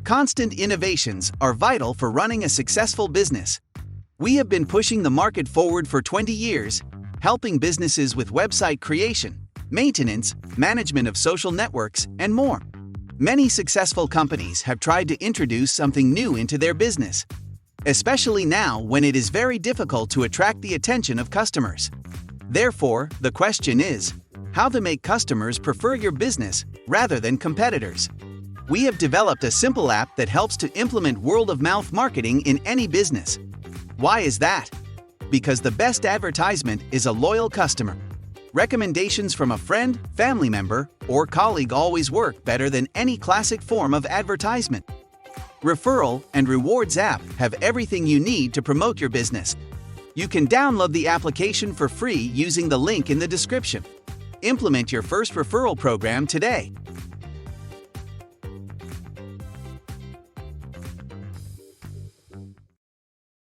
Constant innovations are vital for running a successful business. We have been pushing the market forward for 20 years, helping businesses with website creation, maintenance, management of social networks, and more. Many successful companies have tried to introduce something new into their business, especially now when it is very difficult to attract the attention of customers. Therefore, the question is, how to make customers prefer your business rather than competitors. We have developed a simple app that helps to implement word-of-mouth marketing in any business. Why is that? Because the best advertisement is a loyal customer. Recommendations from a friend, family member, or colleague always work better than any classic form of advertisement. Referral and Rewards app have everything you need to promote your business. You can download the application for free using the link in the description. Implement your first referral program today.